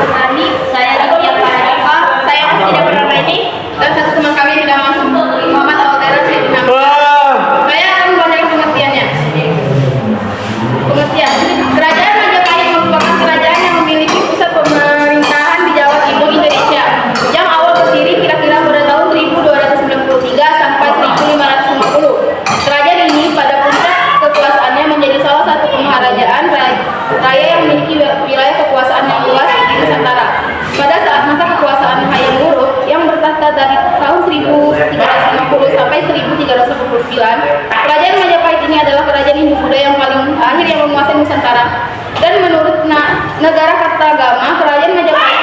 Rani, saya Rintia Paradika, saya masih tidak pernah ini, dan satu teman kami tidak masuk, Muhammad Al-Tera Sayyidina. Saya akan membacakan pengertiannya. Pengertian: Kerajaan Majapahit merupakan kerajaan yang memiliki pusat pemerintahan di Jawa Timur Indonesia, yang awal berdiri kira-kira pada tahun 1293 sampai 1550. Kerajaan ini pada puncak kekuasaannya menjadi salah satu pengarajaan raya yang memiliki wilayah kekuasaan yang luas di Nusantara. Pada saat masa kekuasaan Hayam Wuruk yang bertahta dari tahun 1350 sampai 1349, kerajaan Majapahit ini adalah kerajaan Hindu Buddha yang paling akhir yang menguasai Nusantara. Dan menurut negara Kartagama, kerajaan Majapahit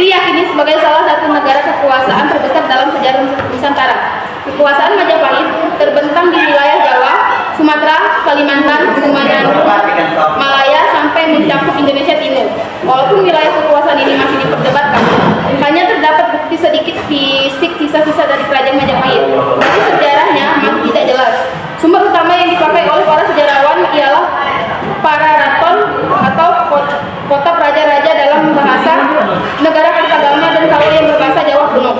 diyakini sebagai salah satu negara kekuasaan terbesar dalam sejarah Nusantara. Kekuasaan Majapahit terbentang di wilayah Jawa, Sumatera, Kalimantan, Sumatera, Malaya sampai mencakup Indonesia Timur. Walaupun wilayah kekuasaan ini masih diperdebatkan, hanya terdapat bukti sedikit fisik sisa-sisa dari kerajaan Majapahit. Tapi sejarahnya masih tidak jelas. Sumber utama yang dipakai oleh para sejarawan ialah Pararaton atau kota raja-raja dalam bahasa negara Kartagama dan kalau yang berbahasa Jawa kuno.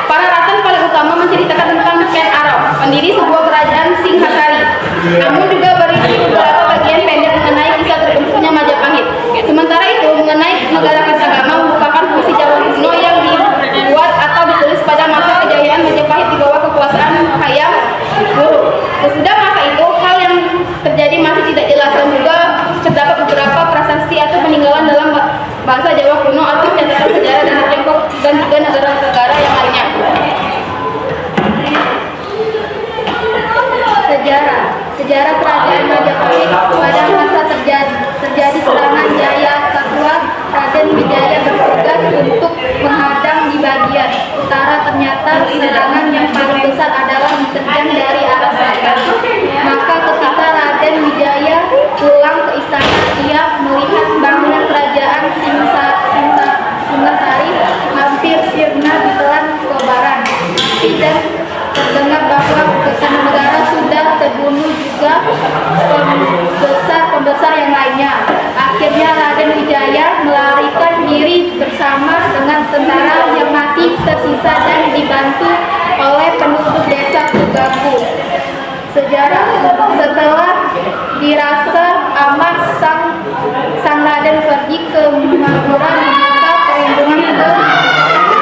Pararaton paling utama menceritakan tentang Ken Arok, pendiri sebuah kerajaan Singhasari. Namun juga berisi beberapa bagian pendek mengenai kisah terbentuknya Majapahit. Sementara itu, mengenai negara Kartagama merupakan puisi Jawa kuno yang dibuat atau ditulis pada masa kejayaan Majapahit di bawah kekuasaan Hayam Wuruk. Sesudah masa itu, hal yang terjadi masih tidak jelas dan juga terdapat beberapa prasasti atau peninggalan dalam bahasa Jawa kuno atau catatan sejarah dari Tiongkok dan juga negara-negara yang lainnya. Sejarah kerajaan Majapahit pada masa terjadi serangan Jaya Katuak, Raden Wijaya bertugas untuk menghadang di bagian utara. Ternyata serangan yang paling besar adalah diterjang dari arah selatan. Maka ketika Raden Wijaya pulang ke istana, ia melihat bangunan kerajaan Singhasari hampir sirna ditelan kobaran api dan terdengar bahwa Kertanegara sudah terbunuh juga pembesar yang lainnya. Akhirnya Raden Wijaya melarikan diri bersama dengan tentara yang masih tersisa dan dibantu oleh penduduk desa Tugaku. Sejarah: setelah dirasa aman, sang Raden pergi ke Margoran meminta perlindungan ke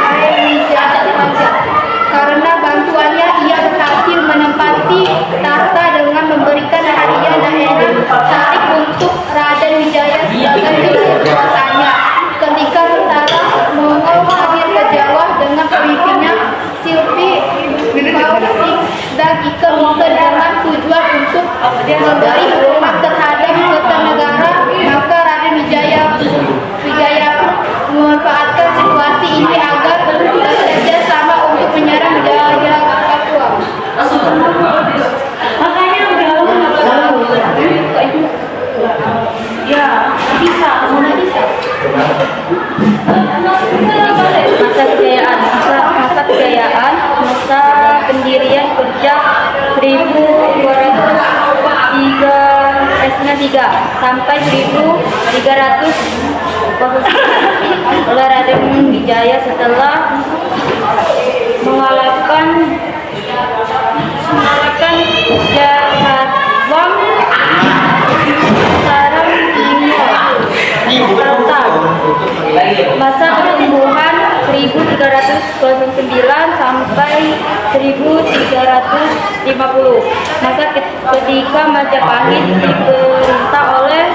Raden Wijaya. Karena bantuannya ia berhasil menempati tahta dengan memberikan hadiah daerah tarik untuk Raden Wijaya sebagai kekuasaannya. Ketika tentara Mongol hadir ke Jawa dengan pemimpinnya Silpi Kausi dan Ika Mongke dengan tujuan untuk memberi hormat terhadap Kertanegara, maka Raden Wijaya memanfaatkan situasi ini agar bekerja sama untuk menyerang Jaya Katuak. Makanya ya bisa. Masa pendirian sejak 1203 sampai 1300 oleh Raden Wijaya setelah mengalahkan Jahadwam Sarang Timur. Masa pertumbuhan 1309 sampai 1350. Masa ketika Majapahit diperintah oleh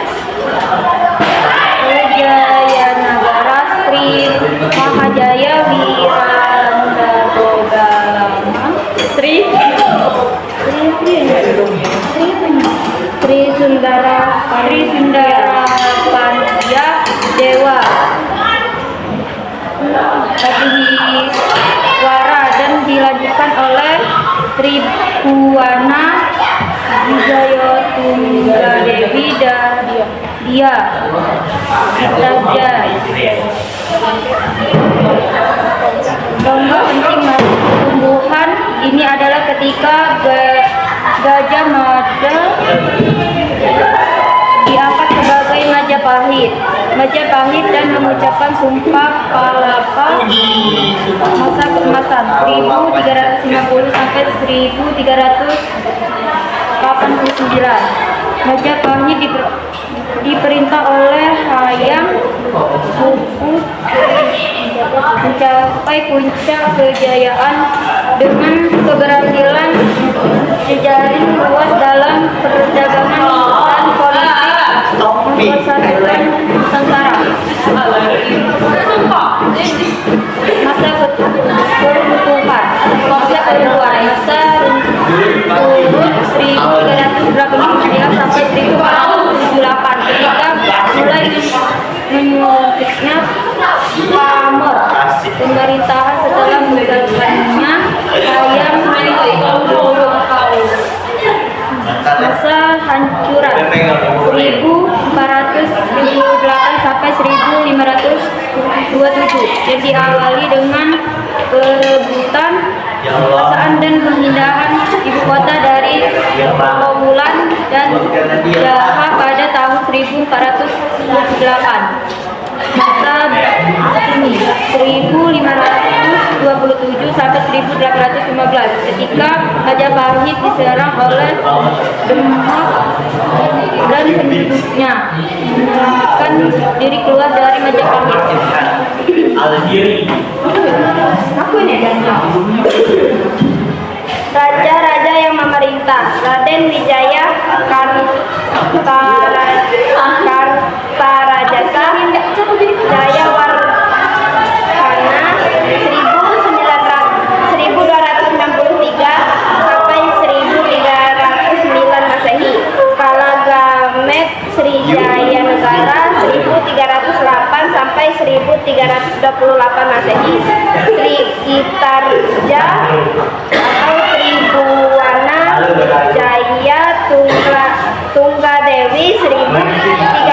Jayanagara Sri Mahajaya Wirandagogama Sri Sundara Pandya Dewa Adhiwara dan dilanjutkan oleh Tribhuwana Wijayatunggadewi dan dia Itaja. Contoh penting pertumbuhan ini adalah ketika Gajah Mada diangkat sebagai Majapahit. Majapahit dan mengucapkan Sumpah Palapa masa keemasan 1350 sampai 1389. Majapahit diperintah oleh Hayam Wukuf mencapai puncak kejayaan dengan keberhasilan jejaring luas dalam perdagangan dan politik mempersatukan Nusantara. Masa kerukuhan masa kedua masa runtuh 1385 sampai 1478 ketika mulai menyulitnya pamor pemerintahan setelah meninggalkannya Hayam Wuruk. Masa hancuran 1458 sampai 1527 yang diawali dengan perebutan kekuasaan dan pemindahan ibu kota dari Trawulan dan Jawa pada tahun 1428. Masa Bumi 1527 sampai 1815 ketika Majapahit diserang oleh Demak dan penduduknya menyelamatkan diri keluar dari Majapahit. Raja-raja yang memerintah Raden Wijaya Kartarajasa Jayawardhana 1293 sampai 1309 Masehi. Kalagamet Srijayanegara 1308 sampai 1328 Masehi. Sri Gitarja atau Tribuwana Jaya Tunggadewi 1300